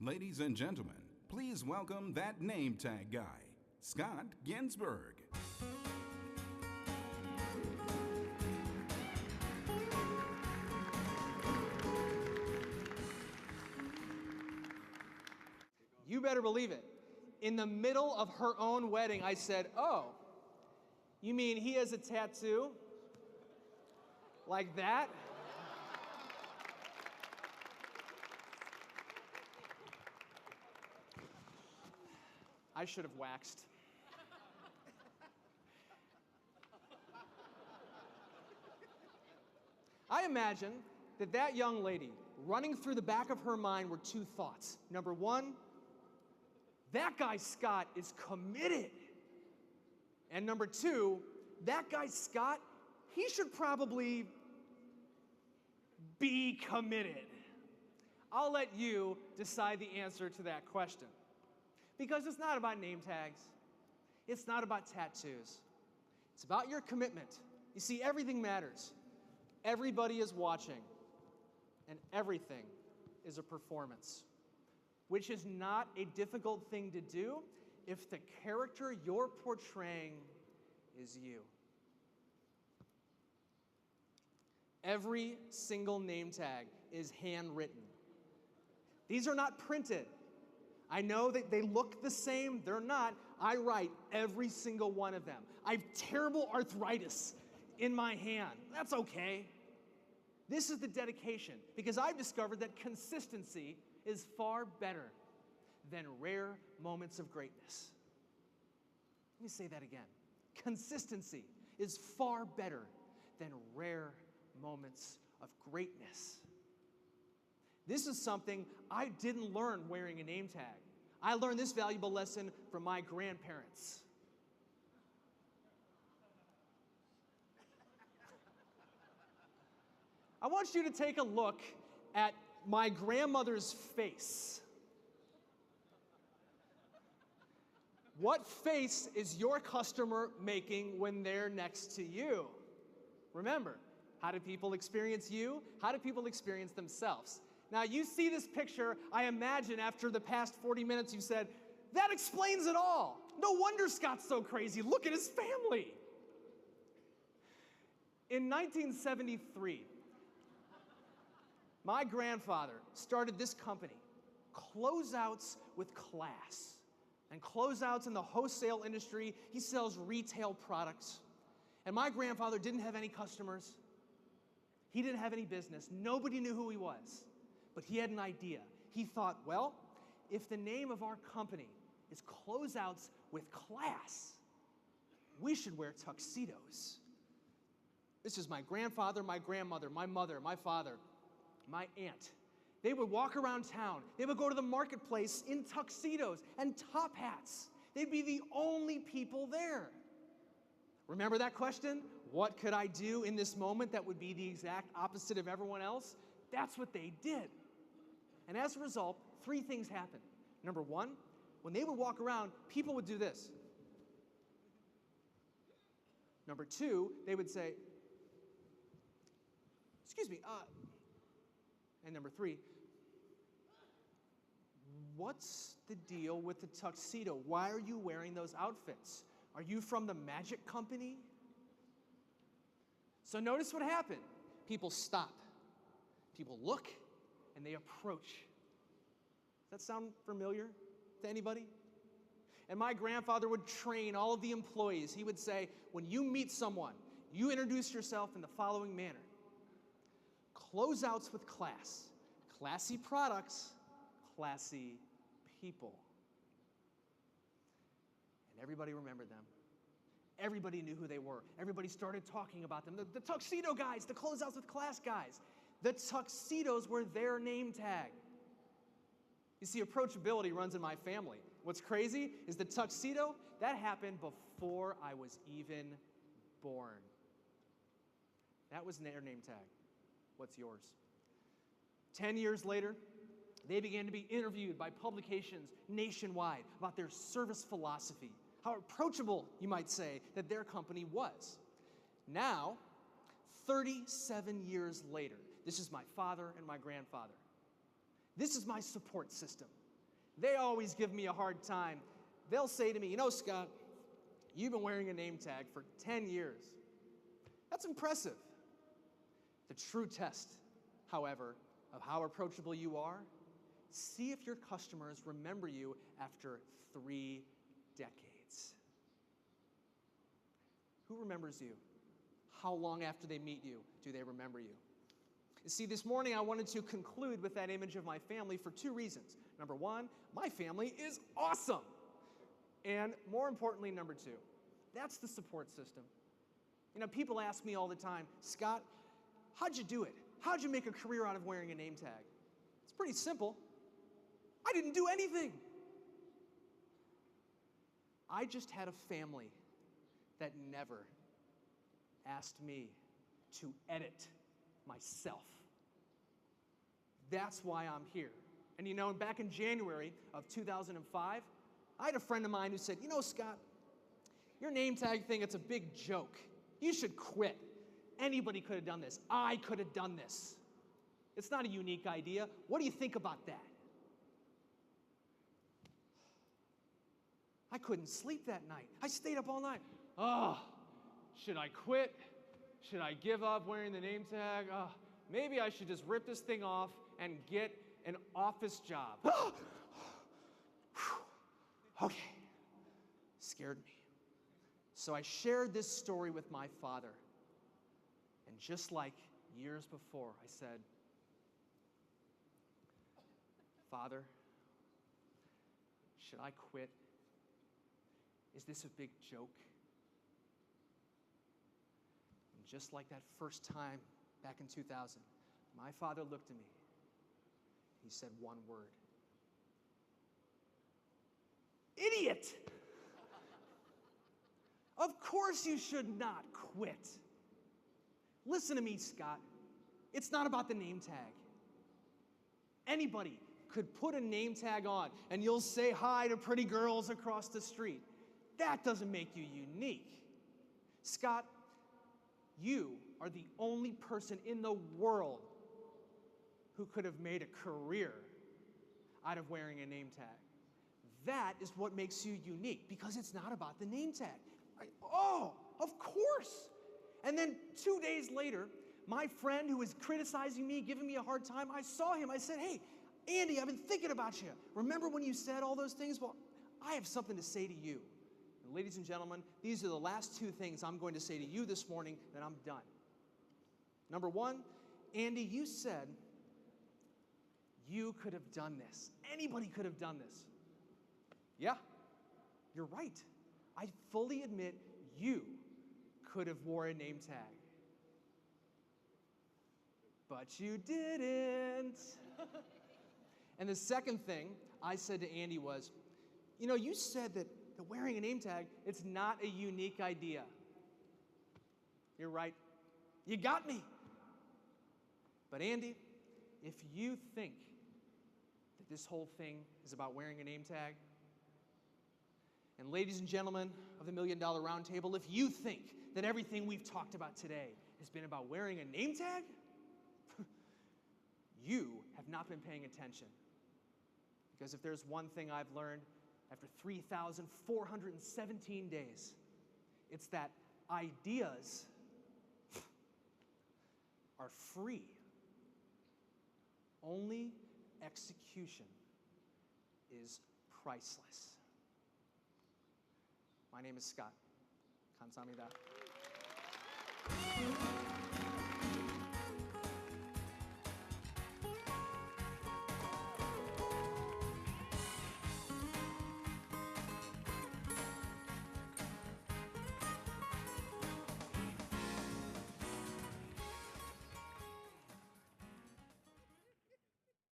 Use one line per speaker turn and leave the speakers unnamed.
Ladies and gentlemen, please welcome that name tag guy, Scott Ginsberg.
You better believe it. In the middle of her own wedding, I said, "Oh, you mean he has a tattoo? Like that?" I should have waxed. I imagine that young lady, running through the back of her mind were two thoughts. Number one, that guy Scott is committed. And number two, that guy Scott, he should probably be committed. I'll let you decide the answer to that question. Because it's not about name tags. It's not about tattoos. It's about your commitment. You see, everything matters. Everybody is watching. And everything is a performance. Which is not a difficult thing to do if the character you're portraying is you. Every single name tag is handwritten. These are not printed. I know that they look the same. They're not. I write every single one of them. I have terrible arthritis in my hand. That's okay. This is the dedication, because I've discovered that consistency is far better than rare moments of greatness. Let me say that again. Consistency is far better than rare moments of greatness. This is something I didn't learn wearing a name tag. I learned this valuable lesson from my grandparents. I want you to take a look at my grandmother's face. What face is your customer making when they're next to you? Remember, how do people experience you? How do people experience themselves? Now, you see this picture, I imagine after the past 40 minutes you said, that explains it all. No wonder Scott's so crazy. Look at his family. In 1973, my grandfather started this company, Closeouts with Class. And Closeouts in the wholesale industry, he sells retail products. And my grandfather didn't have any customers. He didn't have any business. Nobody knew who he was. But he had an idea. He thought, well, if the name of our company is Closeouts with Class, we should wear tuxedos. This is my grandfather, my grandmother, my mother, my father, my aunt. They would walk around town. They would go to the marketplace in tuxedos and top hats. They'd be the only people there. Remember that question? What could I do in this moment that would be the exact opposite of everyone else? That's what they did. And as a result, three things happened. Number one, when they would walk around, people would do this. Number two, they would say, excuse me, and number three, what's the deal with the tuxedo? Why are you wearing those outfits? Are you from the magic company? So notice what happened. People stop. People look, and they approach. Does that sound familiar to anybody? And my grandfather would train all of the employees. He would say, when you meet someone, you introduce yourself in the following manner. Closeouts with class. Classy products, classy people. And everybody remembered them. Everybody knew who they were. Everybody started talking about them. The tuxedo guys, the Closeouts with Class guys. The tuxedos were their name tag. You see, approachability runs in my family. What's crazy is the tuxedo, that happened before I was even born. That was their name tag. What's yours? 10 years later, they began to be interviewed by publications nationwide about their service philosophy, how approachable, you might say, that their company was. Now, 37 years later, this is my father and my grandfather. This is my support system. They always give me a hard time. They'll say to me, Scott, you've been wearing a name tag for 10 years. That's impressive. The true test, however, of how approachable you are, see if your customers remember you after 3 decades. Who remembers you? How long after they meet you do they remember you? You see, this morning I wanted to conclude with that image of my family for 2 reasons. Number 1, my family is awesome. And more importantly, number 2, that's the support system. People ask me all the time, Scott, how'd you do it? How'd you make a career out of wearing a name tag? It's pretty simple. I didn't do anything. I just had a family that never asked me to edit myself. That's why I'm here. And back in January of 2005, I had a friend of mine who said, Scott, your name tag thing, it's a big joke. You should quit. Anybody could have done this. I could have done this. It's not a unique idea. What do you think about that? I couldn't sleep that night. I stayed up all night. Should I quit? Should I give up wearing the name tag? Maybe I should just rip this thing off and get an office job. Okay. Scared me. So I shared this story with my father. And just like years before, I said, Father, should I quit? Is this a big joke? And just like that first time back in 2000, my father looked at me. He said one word. Idiot! Of course you should not quit. Listen to me, Scott. It's not about the name tag. Anybody could put a name tag on and you'll say hi to pretty girls across the street. That doesn't make you unique. Scott, you are the only person in the world who could have made a career out of wearing a name tag. That is what makes you unique, because it's not about the name tag. Oh, of course. And then 2 days later, my friend who was criticizing me, giving me a hard time, I saw him. I said, hey, Andy, I've been thinking about you. Remember when you said all those things? Well, I have something to say to you. And ladies and gentlemen, these are the last 2 things I'm going to say to you this morning, then I'm done. Number 1, Andy, you said you could have done this. Anybody could have done this. Yeah, you're right. I fully admit you could have wore a name tag. But you didn't. And the second thing I said to Andy was, you said that wearing a name tag, it's not a unique idea. You're right. You got me. But Andy, if you think that this whole thing is about wearing a name tag, and ladies and gentlemen of the $1 Million Roundtable, if you think that everything we've talked about today has been about wearing a name tag, you have not been paying attention. Because if there's one thing I've learned after 3,417 days, it's that ideas are free. Only execution is priceless. My name is Scott. 감사합니다.